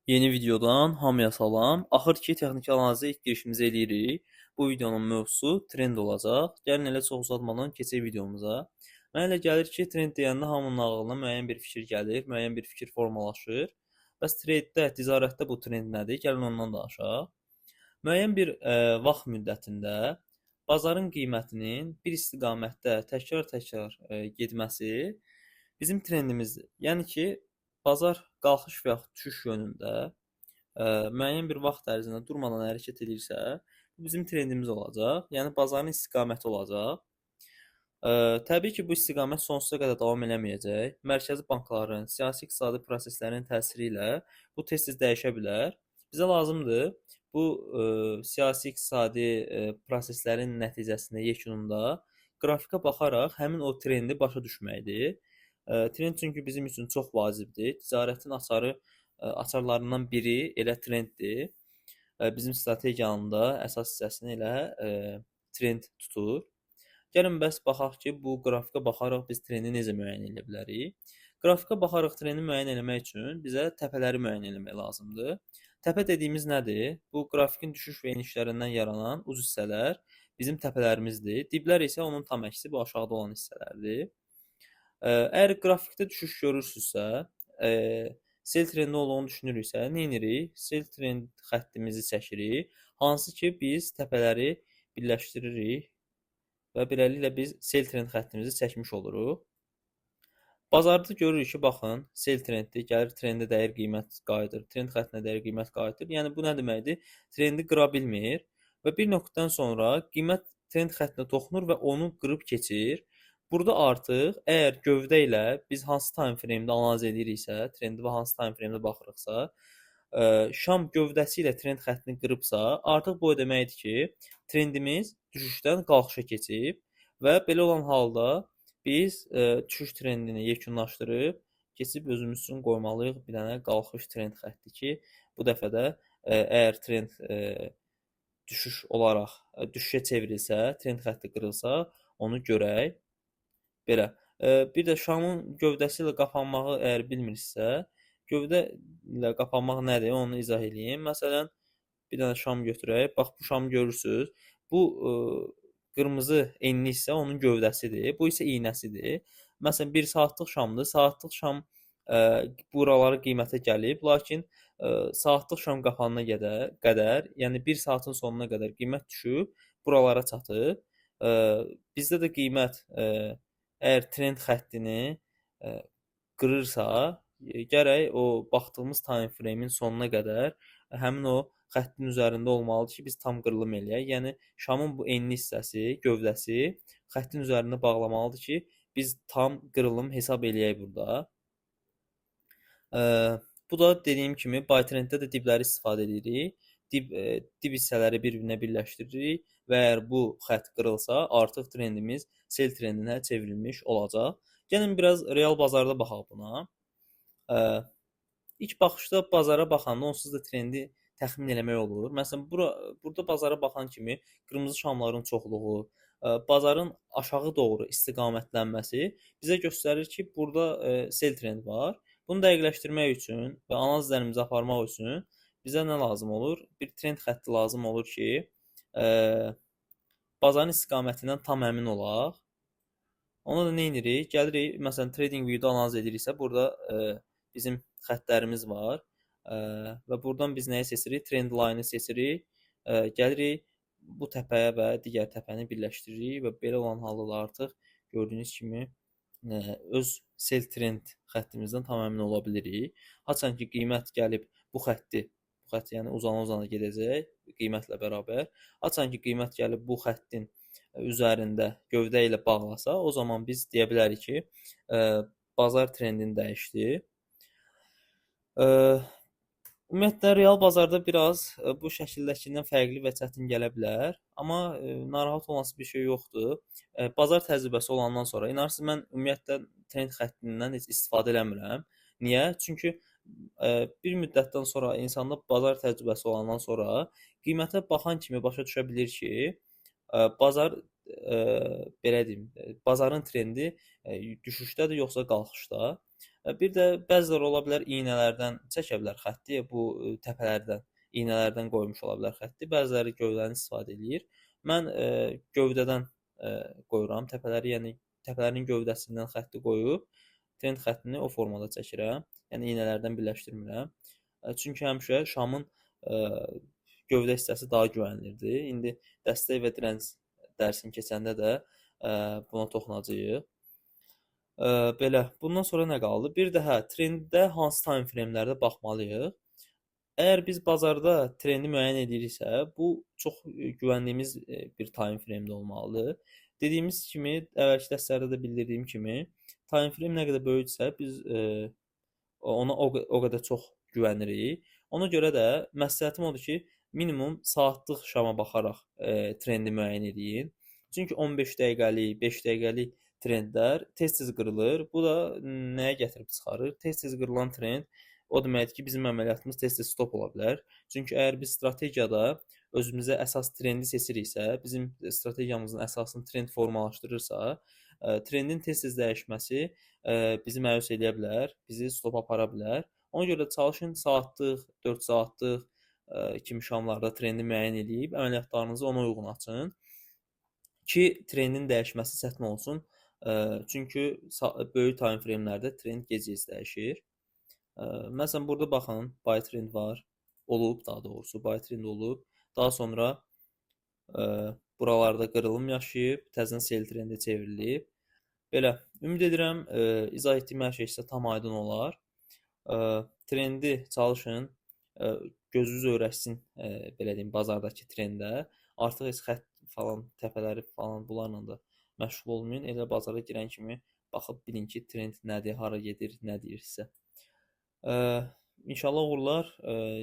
Yeni videodan hamıya salam. Axır ki, texniki analizə ilk girişimizi eləyirik. Bu videonun mövzusu trend olacaq. Gəlin elə çox uzatmadan keçək videomuza. Mənə elə gəlir ki, trend deyəndə hamının ağlına müəyyən bir fikir gəlir, müəyyən bir fikir formalaşır. Bəs trenddə, ticarətdə bu trend nədir? Gəlin ondan danışaq. Müəyyən bir vaxt müddətində bazarın qiymətinin bir istiqamətdə təkrar-təkrar getməsi bizim trendimizdir. Yəni ki, bazar qalxış və yaxud düşüş yönündə müəyyən bir vaxt ərzində durmadan hərəkət edirsə, bu bizim trendimiz olacaq. Yəni bazarın istiqaməti olacaq. Təbii ki, bu istiqamət sonsuza qədər davam eləməyəcək. Mərkəzi bankların, siyasi iqtisadi proseslərin təsiri ilə bu tez-tez dəyişə bilər. Bizə lazımdır bu siyasi iqtisadi proseslərin nəticəsində yekununda qrafikə baxaraq həmin o trendi başa düşməkdir. Trend çünki bizim üçün çox vacibdir. Ticarətin açarlarından biri elə trenddir. Bizim strategiyanın da əsas hissəsini elə trend tutur. Gəlin bəs baxaq ki, bu qrafikə baxaraq biz trendi necə müəyyən edə bilərik? Qrafikə baxaraq trendi müəyyən etmək üçün bizə təpələri müəyyən etmək lazımdır. Təpə dediyimiz nədir? Bu qrafikin düşüş və enişlərindən yaranan uc hissələr bizim təpələrimizdir. Diblər isə onun tam əksi, bu aşağıda olan hissələrdir. Əgər qrafikdə düşüş görürsünüzsə, sell trendi olduğunu düşünürüksə, nə edirik? Sell trend xəttimizi çəkirik. Hansı ki, biz təpələri birləşdiririk və beləliklə biz sell trend xəttimizi çəkmiş oluruq. Bazarda görürük ki, baxın, sell trenddir, gəlir trendə dəyər qiymət qayıdır, trend xəttinə dəyər qiymət qayıdır. Yəni bu nə deməkdir? Trendi qıra bilmir və bir nöqtədən sonra qiymət trend xəttinə toxunur və onu qırıb keçir. Burada artıq əgər gövdə ilə biz hansı time frame-də analiz ediriksə, trendi və hansı time frame-də baxırıqsa, şam gövdəsi ilə trend xəttini qırıbsa, artıq bu o deməkdir ki, trendimiz düşüşdən qalxışa keçib və belə olan halda biz düşüş trendini yekunlaşdırıb keçib özümüz üçün qoymalıyıq bir dənə qalxış trend xətti ki, bu dəfə də əgər trend düşüş olaraq düşüşə çevrilsə, trend xətti qırılsa, onu görək. Belə. Bir də şamın gövdəsi ilə qapanmağı əgər bilmirsinizsə, gövdə ilə qapanmaq nədir, onu izah edeyim. Məsələn, bir dənə şam götürək. Bax, bu şamı görürsünüz. Bu qırmızı enli isə onun gövdəsidir. Bu isə iynəsidir. Məsələn, 1 saatlıq şamdır. Saatlıq şam buraları qiymətə gəlib, lakin saatlıq şam qapanana qədər, yəni 1 saatın sonuna qədər qiymət düşüb, buralara çatıb. Bizdə də qiymət əgər trend xəttini qırırsa, gərək o baxdığımız time frame-in sonuna qədər həmin o xəttin üzərində olmalıdır ki, biz tam qırılım eləyək. Yəni şamın bu enli hissəsi, gövdəsi xəttin üzərində bağlamalıdır ki, biz tam qırılım hesab eləyək burada. Bu da dediyim kimi buy trenddə də dibləri istifadə edirik. Dib hissələri bir-birinə birləşdiririk və əgər bu xətt qırılsa, artıq trendimiz sell trendinə çevrilmiş olacaq. Gəlin biraz real bazarda baxaq buna. İlk baxışda bazara baxanda onsuz da trendi təxmin eləmək olur. Məsələn, burada bazara baxan kimi qırmızı şamların çoxluğu, bazarın aşağı doğru istiqamətlənməsi bizə göstərir ki, burada sell trend var. Bunu dəqiqləşdirmək üçün və analizlərimizi aparmaq üçün bizə nə lazım olur? Bir trend xətti lazım olur ki, bazarın istiqamətindən tam əmin olaq. Ona da nə edirik? Gəlirik, məsələn, TradingView-da analiz ediriksə, burada bizim xəttlərimiz var və buradan biz nəyi seçirik? Trend line-ı seçirik. Gəlirik, bu təpəyə və digər təpəni birləşdiririk və belə olan halda artıq gördüyünüz kimi öz sell trend xəttimizdən tam əmin ola bilirik. Haçan ki, qiymət gəlib bu xətt yəni uzana-uzana gedəcək qiymətlə bərabər. Haçan ki, qiymət gəlib bu xəttin üzərində gövdə ilə bağlasa, o zaman biz deyə bilərik ki, bazar trendini dəyişdi. Ümumiyyətlə, real bazarda biraz bu şəkildəkindən fərqli və çətin gələ bilər, amma narahat olması bir şey yoxdur. Bazar təcrübəsi olandan sonra, inanırsınız, mən ümumiyyətlə trend xəttindən heç istifadə eləmirəm. Niyə? Çünki bir müddətdən sonra insanda bazar təcrübəsi olandan sonra qiymətə baxan kimi başa düşə bilir ki, bazar belə deyim, bazarın trendi düşüşdədir yoxsa qalxışda. Bir də bəziləri ola bilər iynələrdən çəkə bilər xətti, bu təpələrdən, iynələrdən qoymuş ola bilər xətti. Bəziləri gövdəni istifadə eləyir. Mən gövdədən qoyuram təpələri, yəni təpələrin gövdəsindən xətti qoyub trend xəttini o formada çəkirəm. Yəni iynələrdən birləşdirmirəm. Çünki həmişə şamın ə, gövdə hissəsi daha güvənilirdir. İndi dəstək və direnc dərsini keçəndə də buna toxunacağıq. Belə. Bundan sonra nə qaldı? Bir də trenddə hansı time frame-lərdə baxmalıyıq. Əgər biz bazarda trendi müəyyən ediriksə, bu çox güvəndiyimiz bir time frame-də olmalıdır. Dediyimiz kimi, əvvəlki dərslərdə də bildirdiyim kimi, time frame nə qədər böyüksə, biz ona o qədər çox güvənirik. Ona görə də məsləhətim odur ki, minimum saatlıq şama baxaraq trendi müəyyən edin. Çünki 15 dəqiqəlik, 5 dəqiqəlik trendlər tez-tez qırılır. Bu da nəyə gətirib çıxarır? Tez-tez qırılan trend o deməkdir ki, bizim əməliyyatımız tez-tez stop ola bilər. Çünki əgər biz strategiyada özümüzə əsas trendi seçiriksə, bizim strategiyamızın əsasını trend formalaşdırırsa, trendin tez-tez dəyişməsi bizi məyus edə bilər, bizi stopa apara bilər. Ona görə çalışın saatlıq, 4 saatlıq kimi şamlarda trendi müəyyən edib əməliyyatlarınızı ona uyğun açın ki, trendin dəyişməsi çətin olsun. Çünki böyük time frame-lərdə trend gec-gec dəyişir. Məsələn, burada baxın, buy trend var. Olub, daha doğrusu, buy trend olub. Daha sonra buralarda qırılım yaşayıb, təzədən sell trendə çevrilib. Belə, ümid edirəm, izah etdiyim hər şey sizə tam aydın olar. Trendi çalışın, gözünüz öyrəşsin, belə deyim, bazardakı trendə. Artıq heç xətt falan, təpələri falan bunlarla da məşğul olmayın. Elə bazara girən kimi baxıb bilin ki, trend nədir, hara gedir, nə deyir sizə. İnşallah uğurlar.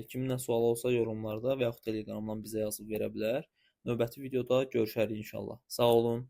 Kimin nə sualı olsa yorumlarda və yaxud Telegramdan bizə yazıb verə bilər. Növbəti videoda görüşərik inşallah. Sağ olun.